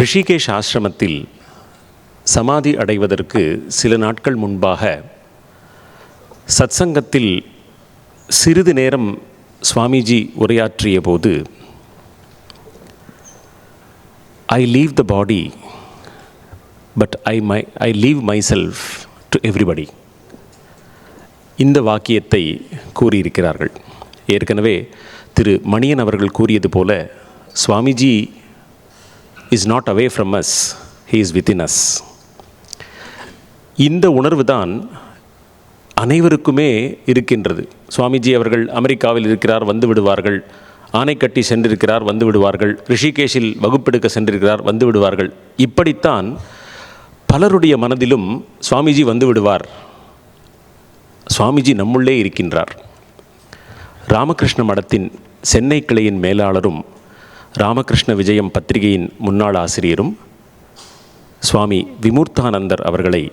ரிஷிகேஷ் ஆசிரமத்தில் சமாதி அடைவதற்கு சில நாட்கள் முன்பாக சத்சங்கத்தில் சிறிது நேரம் சுவாமிஜி உரையாற்றிய போது, I leave the body but I leave myself to everybody, இந்த வாக்கியத்தை கூறியிருக்கிறார்கள். ஏற்கனவே திரு மணியன் அவர்கள் கூறியது போல, Swamiji is not away from us, he is within us. இந்த உணர்வு தான் அனைவருக்குமே இருக்கின்றது. சுவாமிஜி அவர்கள் அமெரிக்காவில் இருக்கிறார், வந்து விடுவார்கள். ஆனைக்கட்டி சென்றிருக்கிறார், வந்து விடுவார்கள். ரிஷிகேஷில் வகுப்பெடுக்க சென்றிருக்கிறார், வந்து விடுவார்கள். இப்படித்தான் பலருடைய மனதிலும் சுவாமிஜி வந்து விடுவார், சுவாமிஜி நம்முள்ளே இருக்கின்றார். ராமகிருஷ்ண மடத்தின் சென்னை கிளையின் மேலாளரும் ராமகிருஷ்ண விஜயம் பத்திரிகையின் முன்னாள் ஆசிரியரும் சுவாமி விமூர்த்தானந்தர் அவர்களை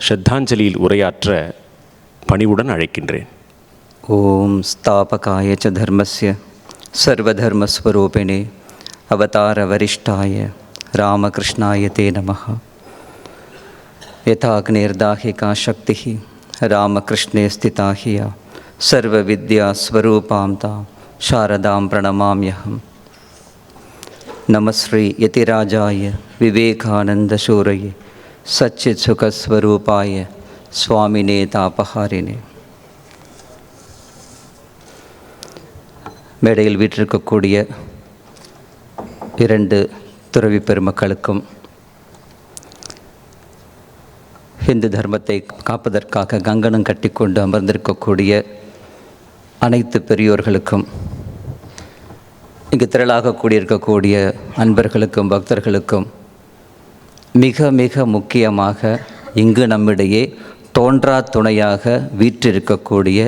ஸ்ரத்தாஞ்சலியில் உரையாற்ற பணிவுடன் அழைக்கின்றேன். ஓம் ஸ்தாபகாய ச தர்மஸ்ய சர்வதர்மஸ்வரூபிணே அவதார வரிஷ்டாய ராமகிருஷ்ணாய தே நமः. யதாக்னேர்தாஹிகா சக்திஹி ராமகிருஷ்ணே ஸ்திதா ஹியா சர்வவித்யா ஸ்வரூபாம் தாம் சாரதாம் பிரணமாம்யஹம். நமஸ்ரீ யதிராஜாய விவேகானந்தசூரயே சச்சித் சுகஸ்வரூபாய சுவாமினே தாபஹாரினே. மேடையில் வீற்றிருக்கக்கூடிய இரண்டு துறவி பெருமக்களுக்கும், ஹிந்து தர்மத்தை காப்பதற்காக கங்கணம் கட்டிக்கொண்டு அமர்ந்திருக்கக்கூடிய அனைத்து பெரியோர்களுக்கும், இங்கு திரளாக கூடியிருக்கக்கூடிய அன்பர்களுக்கும் பக்தர்களுக்கும், மிக மிக முக்கியமாக இங்கு நம்மிடையே தோன்றா துணையாக வீற்றிருக்கக்கூடிய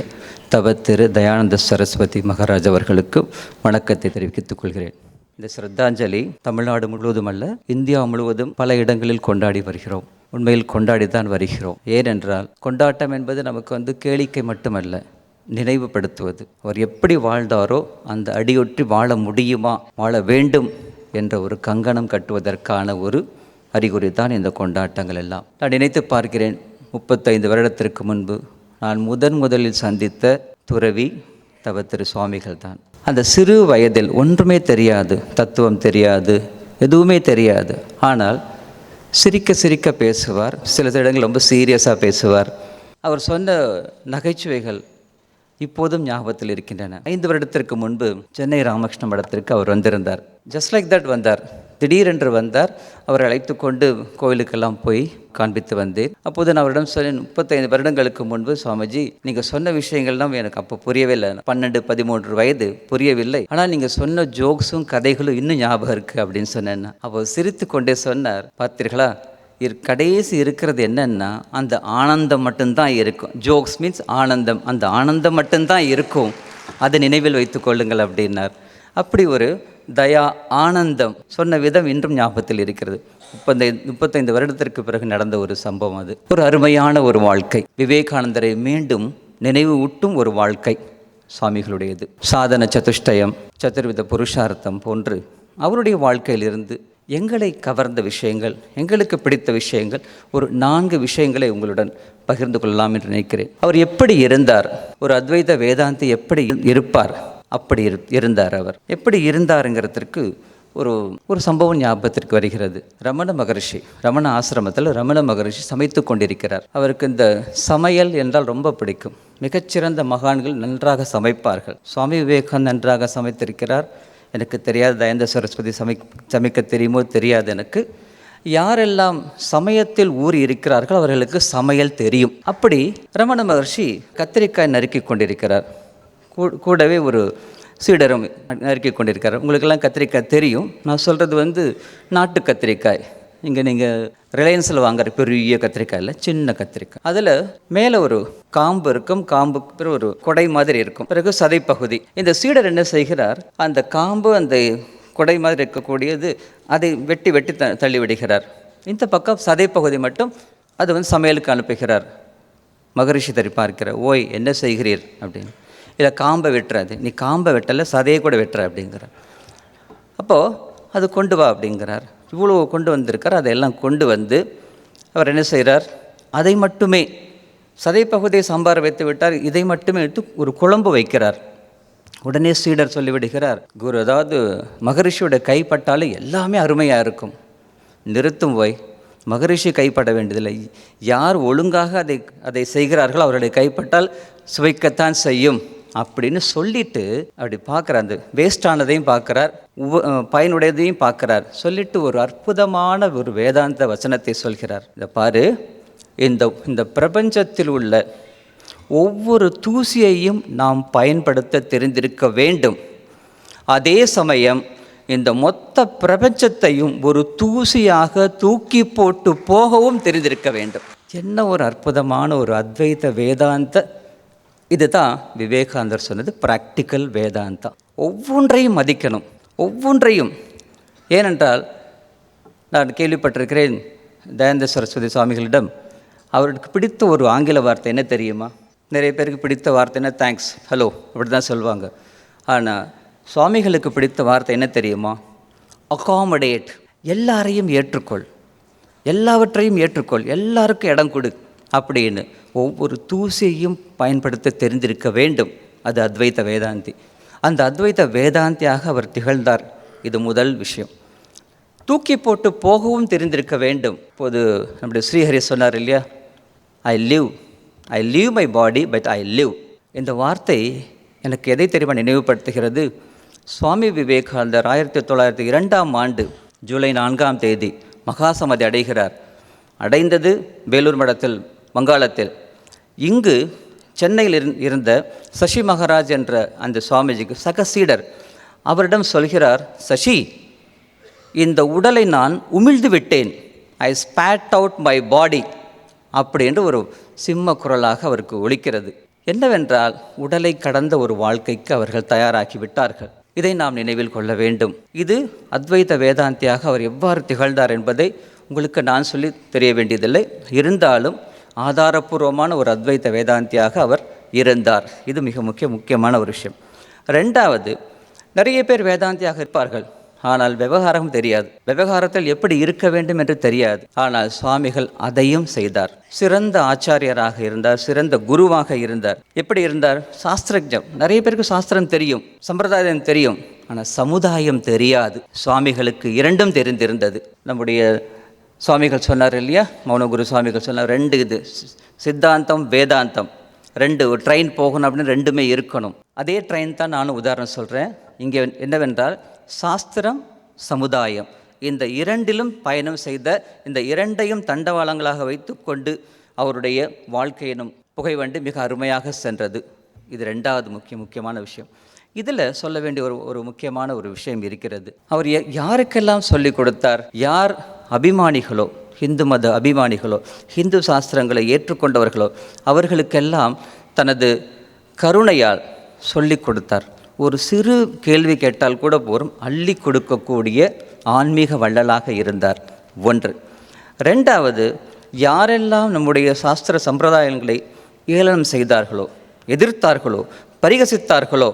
தவத்திரு தயானந்த சரஸ்வதி மகாராஜ் அவர்களுக்கு வணக்கத்தை தெரிவித்துக் கொள்கிறேன். இந்த ஸ்ரத்தாஞ்சலி தமிழ்நாடு முழுவதும் அல்ல, இந்தியா முழுவதும் பல இடங்களில் கொண்டாடி வருகிறோம். உண்மையில் கொண்டாடித்தான் வருகிறோம். ஏனென்றால் கொண்டாட்டம் என்பது நமக்கு கேளிக்கை மட்டுமல்ல, நினைவுபடுத்துவது. அவர் எப்படி வாழ்ந்தாரோ அந்த அடியொற்றி வாழ முடியுமா, வாழ வேண்டும் என்ற ஒரு கங்கணம் கட்டுவதற்கான ஒரு அறிகுறி தான் இந்த கொண்டாட்டங்கள் எல்லாம். நான் நினைத்து பார்க்கிறேன், 35 வருடத்திற்கு முன்பு நான் முதலில் சந்தித்த துறவி தவத்திரு சுவாமிகள் தான். அந்த சிறு வயதில் ஒன்றுமே தெரியாது, தத்துவம் தெரியாது, எதுவுமே தெரியாது. ஆனால் சிரிக்க சிரிக்க பேசுவார், சில இடங்கள் ரொம்ப சீரியஸாக பேசுவார். அவர் சொன்ன நகைச்சுவைகள் இப்போதும் ஞாபகத்தில் இருக்கின்றன. 5 வருடத்திற்கு முன்பு சென்னை ராமகிருஷ்ண மடத்திற்கு அவர் வந்திருந்தார். ஜஸ்ட் லைக் தட் வந்தார், திடீரென்று வந்தார். அவரை அழைத்து கொண்டு கோவிலுக்கெல்லாம் போய் காண்பித்து வந்தேன். அப்போது நான் அவரிடம் சொன்னேன், 35 வருடங்களுக்கு முன்பு சுவாமிஜி, நீங்கள் சொன்ன விஷயங்கள்லாம் எனக்கு அப்போ புரியவே இல்லை. 12-13 வயது, புரியவில்லை. ஆனால் நீங்கள் சொன்ன ஜோக்ஸும் கதைகளும் இன்னும் ஞாபகம் இருக்குது அப்படின்னு சொன்னேன்னா, அப்போ சிரித்து கொண்டே சொன்னார், பார்த்தீர்களா, கடைசி இருக்கிறது என்னன்னா அந்த ஆனந்தம் மட்டும்தான் இருக்கும். ஜோக்ஸ் மீன்ஸ் ஆனந்தம், அந்த ஆனந்தம் மட்டும்தான் இருக்கும், அதை நினைவில் வைத்து கொள்ளுங்கள் அப்படின்னார். அப்படி ஒரு தயா ஆனந்தம் சொன்ன விதம் இன்றும் ஞாபகத்தில் இருக்கிறது. 35 வருடத்திற்கு பிறகு நடந்த ஒரு சம்பவம். அது ஒரு அருமையான ஒரு வாழ்க்கை. விவேகானந்தரை மீண்டும் நினைவு ஊட்டும் ஒரு வாழ்க்கை சுவாமிகளுடையது. சாதன சதுஷ்டயம், சதுர்வித புருஷார்த்தம் போன்று அவருடைய வாழ்க்கையிலிருந்து எங்களை கவர்ந்த விஷயங்கள், எங்களுக்கு பிடித்த விஷயங்கள், ஒரு 4 விஷயங்களை உங்களுடன் பகிர்ந்து கொள்ளலாம் என்று நினைக்கிறேன். அவர் எப்படி இருந்தார், ஒரு அத்வைத வேதாந்தி எப்படி இருப்பார், அப்படி இருந்தார். அவர் எப்படி இருந்தாருங்கிறதுக்கு ஒரு சம்பவம் ஞாபகத்திற்கு வருகிறது. ரமண ஆசிரமத்தில் ரமண மகரிஷி சமைத்து கொண்டிருக்கிறார். அவருக்கு இந்த சமையல் என்றால் ரொம்ப பிடிக்கும். மிகச்சிறந்த மகான்கள் நன்றாக சமைப்பார்கள். சுவாமி விவேகானந்தர் நன்றாக சமைத்திருக்கிறார். எனக்கு தெரியாது, தயானந்த சரஸ்வதி சமைக்க தெரியுமோ தெரியாது எனக்கு. யாரெல்லாம் சமயத்தில் ஊறி இருக்கிறார்கள் அவர்களுக்கு சமையல் தெரியும். அப்படி ரமண மகர்ஷி கத்திரிக்காய் நறுக்கி கொண்டிருக்கிறார். கூடவே ஒரு சீடரும் நறுக்கி கொண்டிருக்கிறார். உங்களுக்கெல்லாம் கத்திரிக்காய் தெரியும். நான் சொல்கிறது நாட்டு கத்திரிக்காய். இங்கே நீங்கள் ரிலையன்ஸில் வாங்குற பெரிய கத்திரிக்காய் இல்லை, சின்ன கத்திரிக்காய். அதில் மேலே ஒரு காம்பு இருக்கும், காம்புக்கு பிறகு ஒரு கொடை மாதிரி இருக்கும், பிறகு சதைப்பகுதி. இந்த சீடர் என்ன செய்கிறார், அந்த காம்பு அந்த கொடை மாதிரி இருக்கக்கூடியது அதை வெட்டி வெட்டி தள்ளி விடுகிறார். இந்த பக்கம் சதைப்பகுதி மட்டும் அது சமையலுக்கு அனுப்புகிறார். மகரிஷி தரி பார்க்கிறார், ஓய் என்ன செய்கிறீர் அப்படின்னு. இல்லை காம்பை வெட்டுறாது, நீ காம்பை வெட்டலை சதையை கூட வெட்டுற அப்படிங்கிறார். அப்போது அது கொண்டு வா அப்படிங்கிறார். இவ்வளோ கொண்டு வந்திருக்கார். அதையெல்லாம் கொண்டு வந்து அவர் என்ன செய்கிறார், அதை மட்டுமே சதைப்பகுதியை சாம்பார் வைத்து விட்டார், இதை மட்டுமே எடுத்து ஒரு குழம்பு வைக்கிறார். உடனே சீடர் சொல்லிவிடுகிறார், குரு, அதாவது மகரிஷியோட கைப்பட்டாலும் எல்லாமே அருமையாக இருக்கும், நிறுத்தும் போய் மகரிஷி கைப்பட வேண்டியதில்லை, யார் ஒழுங்காக அதை செய்கிறார்களோ அவருடைய கைப்பட்டால் சுவைக்கத்தான் செய்யும் அப்படின்னு சொல்லிட்டு அப்படி பார்க்குறார். அந்த வேஸ்டானதையும் பார்க்குறார், பயனுடையதையும் பார்க்குறார். சொல்லிட்டு ஒரு அற்புதமான ஒரு வேதாந்த வசனத்தை சொல்கிறார். இதை பாரு, இந்த பிரபஞ்சத்தில் உள்ள ஒவ்வொரு தூசியையும் நாம் பயன்படுத்த தெரிந்திருக்க வேண்டும். அதே சமயம் இந்த மொத்த பிரபஞ்சத்தையும் ஒரு தூசியாக தூக்கி போட்டு போகவும் தெரிந்திருக்க வேண்டும். என்ன ஒரு அற்புதமான ஒரு அத்வைத வேதாந்த! இதுதான் விவேகானந்தர் சொன்னது ப்ராக்டிக்கல் வேதாந்தா. ஒவ்வொன்றையும் மதிக்கணும், ஒவ்வொன்றையும். ஏனென்றால் நான் கேள்விப்பட்டிருக்கிறேன் தயானந்த சரஸ்வதி சுவாமிகளிடம், அவருக்கு பிடித்த ஒரு ஆங்கில வார்த்தை என்ன தெரியுமா? நிறைய பேருக்கு பிடித்த வார்த்தைன்னா தேங்க்ஸ், ஹலோ, அப்படி தான் சொல்லுவாங்க. ஆனால் சுவாமிகளுக்கு பிடித்த வார்த்தை என்ன தெரியுமா? அகாமடேட். எல்லாரையும் ஏற்றுக்கொள், எல்லாவற்றையும் ஏற்றுக்கொள், எல்லாருக்கும் இடம் கொடு அப்படின்னு. ஒவ்வொரு தூசியையும் பயன்படுத்த தெரிந்திருக்க வேண்டும். அது அத்வைத வேதாந்தி. அந்த அத்வைத வேதாந்தியாக அவர் திகழ்ந்தார். இது முதல் விஷயம். தூக்கி போட்டு போகவும் தெரிந்திருக்க வேண்டும். இப்போது நம்முடைய ஸ்ரீஹரி சொன்னார் இல்லையா, I live my body but I live. இந்த வார்த்தை எனக்கு எதை தெரியுமா நினைவுபடுத்துகிறது? சுவாமி விவேகானந்தர் 1902 ஜூலை 4 மகாசமாதி அடைகிறார். அடைந்தது வேலூர் மடத்தில், வங்காளத்தில். இங்கு சென்னையில் இருந்த சசி மகாராஜ் என்ற அந்த சுவாமிஜிக்கு சக சீடர் அவரிடம் சொல்கிறார், சசி, இந்த உடலை நான் உமிழ்ந்து விட்டேன், ஐ ஸ்பேட் அவுட் மை பாடி அப்படி என்று ஒரு சிம்ம குரலாக அவருக்கு ஒலிக்கிறது. என்னவென்றால், உடலை கடந்த ஒரு வாழ்க்கைக்கு அவர்கள் தயாராகி விட்டார்கள். இதை நாம் நினைவில் கொள்ள வேண்டும். இது அத்வைத வேதாந்தியாக அவர் எவ்வாறு திகழ்ந்தார் என்பதை உங்களுக்கு நான் சொல்லி தெரிய வேண்டியதில்லை. இருந்தாலும் ஆதாரபூர்வமான ஒரு அத்வைத வேதாந்தியாக அவர் இருந்தார். இது மிக முக்கியமான ஒரு விஷயம். ரெண்டாவது, நிறைய பேர் வேதாந்தியாக இருப்பார்கள், ஆனால் விவகாரம் தெரியாது, விவகாரத்தில் எப்படி இருக்க வேண்டும் என்று தெரியாது. ஆனால் சுவாமிகள் அதையும் செய்தார். சிறந்த ஆச்சாரியராக இருந்தார், சிறந்த குருவாக இருந்தார். எப்படி இருந்தார்? சாஸ்திரஜம். நிறைய பேருக்கு சாஸ்திரம் தெரியும், சம்பிரதாயம் தெரியும், ஆனால் சமுதாயம் தெரியாது. சுவாமிகளுக்கு இரண்டும் தெரிந்திருந்தது. நம்முடைய சுவாமிகள் சொன்னார் இல்லையா, மௌனகுரு சுவாமிகள் சொன்னார், 2 இது சித்தாந்தம் வேதாந்தம், 2 ஒரு ட்ரெயின் போகணும் அப்படின்னு 2மே இருக்கணும். அதே ட்ரெயின் தான் நானும் உதாரணம் சொல்கிறேன். இங்கே என்னவென்றால், சாஸ்திரம் சமுதாயம், இந்த இரண்டிலும் பயணம் செய்த, இந்த இரண்டையும் தண்டவாளங்களாக வைத்து கொண்டு அவருடைய வாழ்க்கையினும் புகைவண்டு மிக அருமையாக சென்றது. இது 2வது முக்கியமான விஷயம். இதில் சொல்ல வேண்டிய ஒரு முக்கியமான ஒரு விஷயம் இருக்கிறது. அவர் யாருக்கெல்லாம் சொல்லிக் கொடுத்தார்? யார் அபிமானிகளோ, ஹிந்து மத அபிமானிகளோ, ஹிந்து சாஸ்திரங்களை ஏற்றுக்கொண்டவர்களோ, அவர்களுக்கெல்லாம் தனது கருணையால் சொல்லிக் கொடுத்தார். ஒரு சிறு கேள்வி கேட்டால் கூட போரும், அள்ளி கொடுக்கக்கூடிய ஆன்மீக வள்ளலாக இருந்தார். 1. 2வது, யாரெல்லாம் நம்முடைய சாஸ்திர சம்பிரதாயங்களை ஏளனம் செய்தார்களோ, எதிர்த்தார்களோ, பரிகசித்தார்களோ,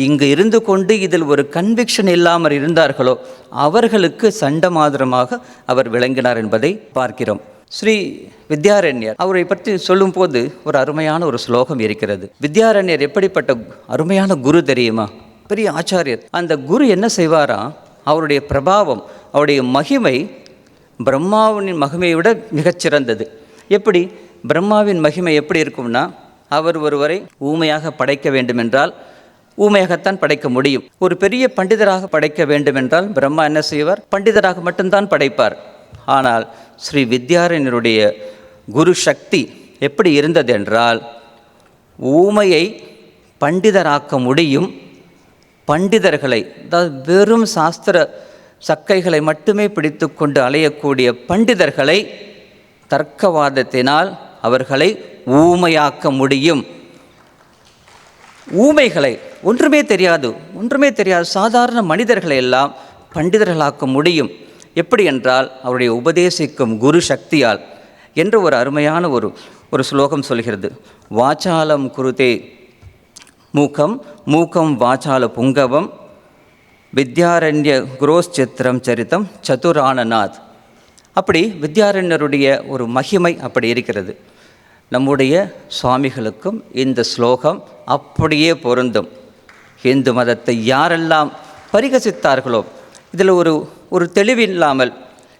இங்கு இருந்து கொண்டு இதில் ஒரு கன்விக்ஷன் இல்லாமல் இருந்தார்களோ, அவர்களுக்கு சண்டமாதிரமாக அவர் விளங்கினார் என்பதை பார்க்கிறோம். ஸ்ரீ வித்யாரண்யர், அவரை பற்றி சொல்லும்போது ஒரு அருமையான ஒரு ஸ்லோகம் இருக்கிறது. வித்யாரண்யர் எப்படிப்பட்ட அருமையான குரு தெரியுமா? பெரிய ஆச்சாரியர். அந்த குரு என்ன செய்வாரா, அவருடைய பிரபாவம், அவருடைய மகிமை பிரம்மாவின் மகிமையை விட மிகச்சிறந்தது. எப்படி பிரம்மாவின் மகிமை எப்படி இருக்கும்னா, அவர் ஒருவரை ஊமையாக படைக்க வேண்டுமென்றால் ஊமையாகத்தான் படைக்க முடியும். ஒரு பெரிய பண்டிதராக படைக்க வேண்டுமென்றால் பிரம்மா என்ன செய்வார்? பண்டிதராக மட்டும்தான் படைப்பார். ஆனால் ஸ்ரீ வித்யாரண்யருடைய குரு சக்தி எப்படி இருந்தது என்றால், ஊமையை பண்டிதராக்க முடியும். பண்டிதர்களை, அதாவது வெறும் சாஸ்திர சக்கைகளை மட்டுமே பிடித்து கொண்டு அலையக்கூடிய பண்டிதர்களை தர்க்கவாதத்தினால் அவர்களை ஊமையாக்க முடியும். ஊமைகளை, ஒன்றுமே தெரியாது சாதாரண மனிதர்களை எல்லாம் பண்டிதர்களாக்க முடியும். எப்படி என்றால், அவருடைய உபதேசிக்கும் குரு சக்தியால் என்று ஒரு அருமையான ஒரு ஸ்லோகம் சொல்கிறது. வாசாலம் குருதே மூக்கம், மூக்கம் வாசால புங்கவம், வித்யாரண்ய குரோஸ்சித்திரம் சரித்தம் சதுரானநாத். அப்படி வித்யாரண்யருடைய ஒரு மகிமை அப்படி இருக்கிறது. நம்முடைய சுவாமிகளுக்கும் இந்த ஸ்லோகம் அப்படியே பொருந்தும். இந்து மதத்தை யாரெல்லாம் பரிகசித்தார்களோ, இதில் ஒரு தெளிவில்லாமல்,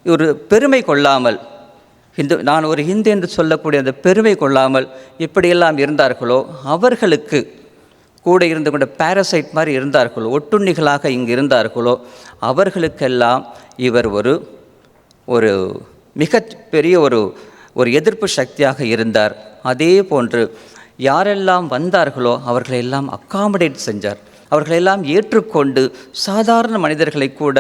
ஒரு பெருமை கொள்ளாமல், நான் ஒரு ஹிந்து என்று சொல்லக்கூடிய அந்த பெருமை கொள்ளாமல் எப்படியெல்லாம் இருந்தார்களோ, அவர்களுக்கு கூட இருந்து கொண்ட பாரசைட் மாதிரி இருந்தார்களோ, ஒட்டுண்ணிகளாக இங்கு இருந்தார்களோ, அவர்களுக்கெல்லாம் இவர் ஒரு மிகப்பெரிய ஒரு எதிர்ப்பு சக்தியாக இருந்தார். அதே போன்று யாரெல்லாம் வந்தார்களோ அவர்களெல்லாம் அக்காமடேட் செஞ்சார். அவர்களெல்லாம் ஏற்றுக்கொண்டு சாதாரண மனிதர்களை கூட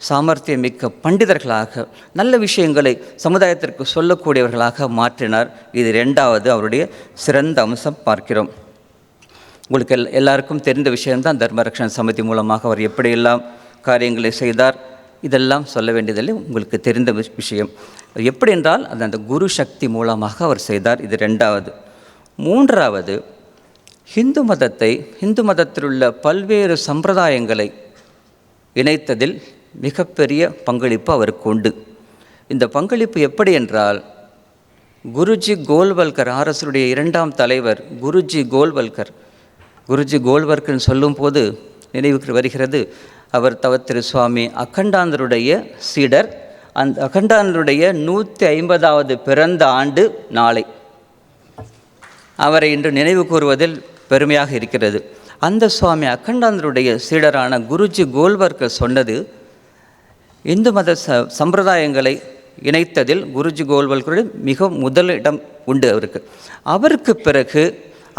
சாமர்த்தியமிக்க பண்டிதர்களாக, நல்ல விஷயங்களை சமுதாயத்திற்கு சொல்லக்கூடியவர்களாக மாற்றினார். இது 2வது அவருடைய சிறந்த அம்சம் பார்க்கிறோம். உங்களுக்கு எல்லாருக்கும் தெரிந்த விஷயம்தான் தர்மரக்ஷண சமிதி மூலமாக அவர் எப்படியெல்லாம் காரியங்களை செய்தார். இதெல்லாம் சொல்ல வேண்டியதில்லை, உங்களுக்கு தெரிந்த விஷயம். எப்படி என்றால் அந்த குரு சக்தி மூலமாக அவர் செய்தார். இது 2வது. 3வது, இந்து மதத்தில் உள்ள பல்வேறு சம்பிரதாயங்களை இணைத்ததில் மிகப்பெரிய பங்களிப்பு அவருக்கு உண்டு. இந்த பங்களிப்பு எப்படி என்றால், குருஜி கோல்வல்கர், ஆர்எஸ்னுடைய 2ஆம் தலைவர் குருஜி கோல்வல்கர்னு சொல்லும்போது நினைவுக்கு வருகிறது, அவர் திரு சுவாமி அக்கண்டானந்தருடைய சீடர். அந்த அக்கண்டானந்தருடைய 150வது பிறந்த ஆண்டு நாளை. அவரை இன்று நினைவு கூறுவதில் பெருமையாக இருக்கிறது. அந்த சுவாமி அக்கண்டானந்தருடைய சீடரான குருஜி கோல்வல்கர் சொன்னது, இந்து மத சம்பிரதாயங்களை இணைத்ததில் குருஜி கோல்வல்கருடைய மிக முதலிடம் உண்டு அவருக்கு பிறகு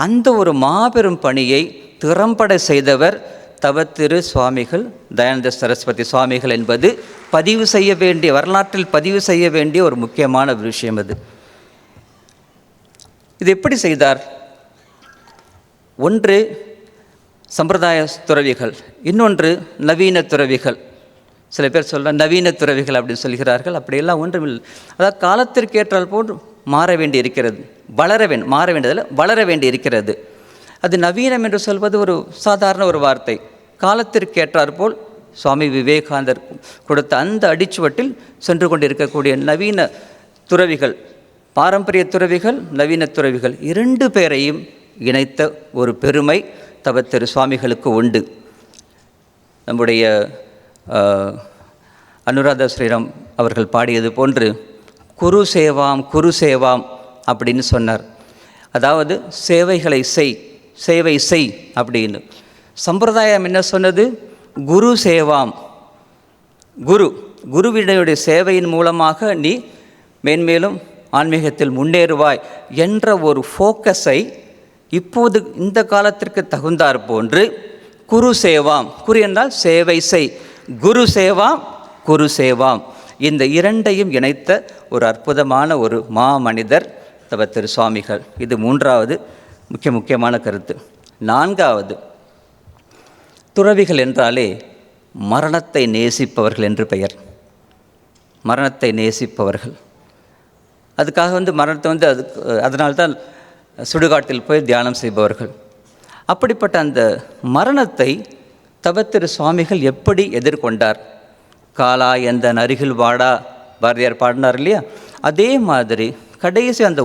அந்த ஒரு மாபெரும் பணியை திறம்பட செய்தவர் தவத்திரு சுவாமிகள் தயானந்த சரஸ்வதி சுவாமிகள் என்பது பதிவு செய்ய வேண்டிய, வரலாற்றில் பதிவு செய்ய வேண்டிய ஒரு முக்கியமான விஷயம். இது எப்படி செய்தார்? ஒன்று சம்பிரதாய துறவிகள், இன்னொன்று நவீன துறவிகள். சில பேர் சொல்ல நவீன துறவிகள் அப்படின்னு சொல்கிறார்கள். அப்படியெல்லாம் ஒன்றுமில்லை. அதாவது காலத்திற்கு ஏற்றால் போன்று மாற வேண்டி இருக்கிறது, மாற வேண்டியதில் வளர வேண்டி இருக்கிறது. அது நவீனம் என்று சொல்வது ஒரு சாதாரண ஒரு வார்த்தை. காலத்திற்கு ஏற்றாற்போல் சுவாமி விவேகானந்தர் கொடுத்த அந்த அடிச்சுவட்டில் சென்று கொண்டிருக்கக்கூடிய நவீன துறவிகள், பாரம்பரிய துறவிகள், நவீன துறவிகள் 2 பேரையும் இணைத்த ஒரு பெருமை தவத்திரு சுவாமிகளுக்கு உண்டு. நம்முடைய அனுராதா ஸ்ரீராம் அவர்கள் பாடியது போன்று குரு சேவாம் அப்படின்னு சொன்னார். அதாவது சேவை செய் அப்படின்னு. சம்பிரதாயம் என்ன சொன்னது? குரு சேவாம். குருவினுடைய சேவையின் மூலமாக நீ மேன்மேலும் ஆன்மீகத்தில் முன்னேறுவாய் என்ற ஒரு ஃபோக்கஸை இப்போது இந்த காலத்திற்கு தகுந்தார் போன்று குரு சேவாம், குரு என்றால் சேவை செய், குரு சேவாம் இந்த 2ஐயும் இணைத்த ஒரு அற்புதமான ஒரு மாமனிதர் தவத்திரு சுவாமிகள். இது 3வது முக்கியமான கருத்து. 4வது, துறவிகள் என்றாலே மரணத்தை நேசிப்பவர்கள் என்று பெயர். மரணத்தை நேசிப்பவர்கள், அதுக்காக மரணத்தை அதனால்தான் சுடுகாட்டில் போய் தியானம் செய்பவர்கள். அப்படிப்பட்ட அந்த மரணத்தை தவத்திரு சுவாமிகள் எப்படி எதிர்கொண்டார்? காலா எந்த அருகில் வாடா பாரதியார் பாடினார் இல்லையா? அதே மாதிரி கடைசி அந்த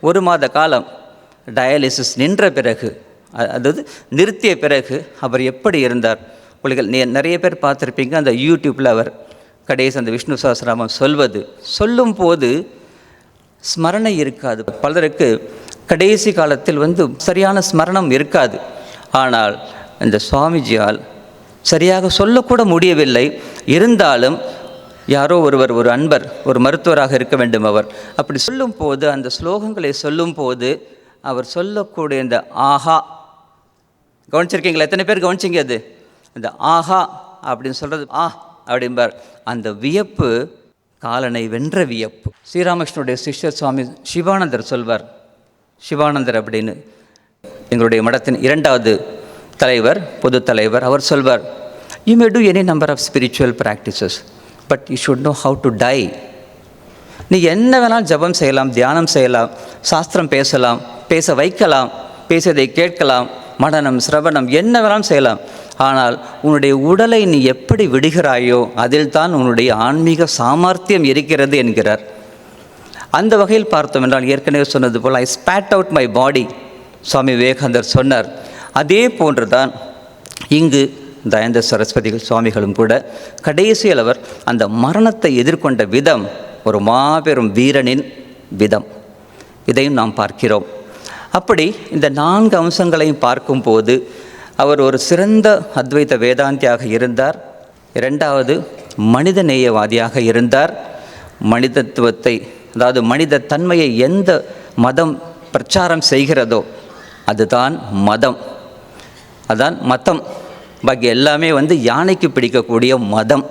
ஒரு மாத காலம் டயாலிசிஸ் நின்ற பிறகு, அதாவது நிறுத்திய பிறகு அவர் எப்படி இருந்தார்? உங்களுக்கு நிறைய பேர் பார்த்துருப்பீங்க. அந்த யூடியூப்பில் அவர் கடைசி அந்த விஷ்ணு சஹஸ்ரநாமம் சொல்லும் போது ஸ்மரணை இருக்காது. பலருக்கு கடைசி காலத்தில் சரியான ஸ்மரணம் இருக்காது. ஆனால் இந்த சுவாமிஜியால் சரியாக சொல்லக்கூட முடியவில்லை. இருந்தாலும் யாரோ ஒரு அன்பர், ஒரு மருத்துவராக இருக்க வேண்டும் அவர், அப்படி சொல்லும்போது, அந்த ஸ்லோகங்களை சொல்லும்போது அவர் சொல்லக்கூடிய இந்த ஆஹா, கவனிச்சிருக்கீங்களா? எத்தனை பேர் கவனிச்சிங்க? அது இந்த ஆஹா அப்படின்னு சொல்கிறது, அப்படிம்பார். அந்த வியப்பு காலனை வென்ற வியப்பு. ஸ்ரீராமகிருஷ்ணனுடைய சிஷ்யர் சுவாமி சிவானந்தர் சொல்வார், சிவானந்தர் அப்படின்னு எங்களுடைய மடத்தின் 2வது தலைவர், பொது தலைவர், அவர் சொல்வார், you may do any number of spiritual practices but you should know how to die. நீ என்ன வேணாலும் ஜபம் செய்யலாம், தியானம் செய்யலாம், சாஸ்திரம் பேசலாம், பேச வைக்கலாம், பேசியதை கேட்கலாம், மனனம், சிரவணம் என்ன வேணாலும் செய்யலாம். ஆனால் உன்னுடைய உடலை நீ எப்படி விடுகிறாயோ அதில் தான் உன்னுடைய ஆன்மீக சாமர்த்தியம் இருக்கிறது என்கிறார். அந்த வகையில் பார்த்தோம் என்றால் ஏற்கனவே சொன்னது போல் ஐ ஸ்பேட் அவுட் மை பாடி சுவாமி விவேகானந்தர் சொன்னார். அதே போன்று தான் இங்கு தயானந்த சரஸ்வதி சுவாமிகளும் கூட கடைசியில் அவர் அந்த மரணத்தை எதிர்கொண்ட விதம் ஒரு மாபெரும் வீரனின் விதம், இதையும் நாம் பார்க்கிறோம். அப்படி இந்த 4 அம்சங்களையும் பார்க்கும்போது அவர் ஒரு சிறந்த அத்வைத வேதாந்தியாக இருந்தார். 2வது மனித நேயவாதியாக இருந்தார். மனிதத்துவத்தை, அதாவது மனித தன்மையை எந்த மதம் பிரச்சாரம் செய்கிறதோ அதுதான் மதம், அதான் மதம். பாக்கி எல்லாமே யானைக்கு பிடிக்கக்கூடிய மதம்.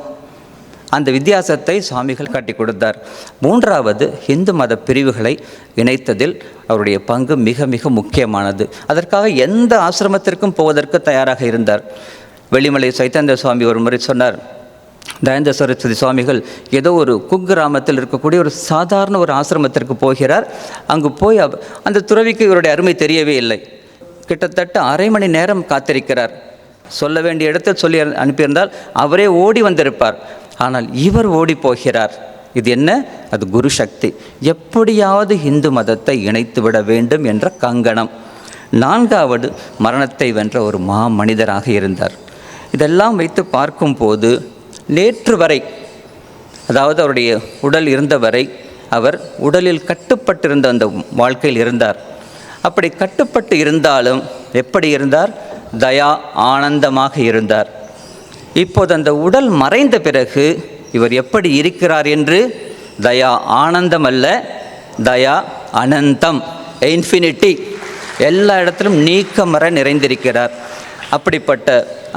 அந்த வித்தியாசத்தை சுவாமிகள் காட்டி கொடுத்தார். 3வது இந்து மத பிரிவுகளை இணைத்ததில் அவருடைய பங்கு மிக மிக முக்கியமானது. அதற்காக எந்த ஆசிரமத்திற்கும் போவதற்கு தயாராக இருந்தார். வெளிமலை சைத்தன்ய சுவாமி ஒரு முறை சொன்னார், தயானந்த சரஸ்வதி சுவாமிகள் ஏதோ ஒரு குக்கிராமத்தில் இருக்கக்கூடிய ஒரு சாதாரண ஒரு ஆசிரமத்திற்கு போகிறார். அங்கு போய் அந்த துறவிக்கு இவருடைய அருமை தெரியவே இல்லை. கிட்டத்தட்ட அரை மணி நேரம் காத்திருக்கிறார். சொல்ல வேண்டிய இடத்தில் சொல்லி அனுப்பியிருந்தால் அவரே ஓடி வந்திருப்பார். ஆனால் இவர் ஓடி போகிறார். இது என்ன? அது குரு சக்தி. எப்படியாவது இந்து மதத்தை இணைத்து விட வேண்டும் என்ற கங்கணம். 4வது மரணத்தை வென்ற ஒரு மனிதராக இருந்தார். இதெல்லாம் வைத்து பார்க்கும்போது நேற்று வரை, அதாவது அவருடைய உடல் இருந்தவரை அவர் உடலில் கட்டுப்பட்டிருந்த அந்த வாழ்க்கையில் இருந்தார். அப்படி கட்டுப்பட்டு இருந்தாலும் எப்படி இருந்தார்? தயா ஆனந்தமாக இருந்தார். இப்போது அந்த உடல் மறைந்த பிறகு இவர் எப்படி இருக்கிறார் என்று, தயா ஆனந்தம் அல்ல, தயா அனந்தம், இன்ஃபினிட்டி, எல்லா இடத்திலும் நீக்கமற நிறைந்திருக்கிறார். அப்படிப்பட்ட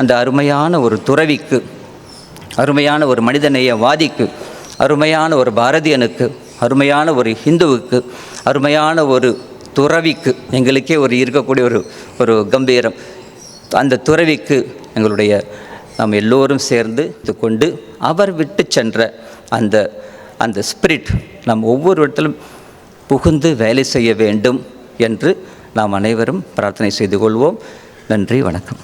அந்த அருமையான ஒரு துறவிக்கு, அருமையான ஒரு மனிதநேயவாதிக்கு, அருமையான ஒரு பாரதியனுக்கு, அருமையான ஒரு ஹிந்துவுக்கு, அருமையான ஒரு துறவிக்கு, எங்களுக்கே இருக்கக்கூடிய ஒரு கம்பீரம், அந்த துறவிக்கு எங்களுடைய நாம் எல்லோரும் சேர்ந்து கொண்டு அவர் விட்டு சென்ற அந்த ஸ்பிரிட் நாம் ஒவ்வொரு இடத்திலும் புகுந்து வேலை செய்ய வேண்டும் என்று நாம் அனைவரும் பிரார்த்தனை செய்து கொள்வோம். நன்றி, வணக்கம்.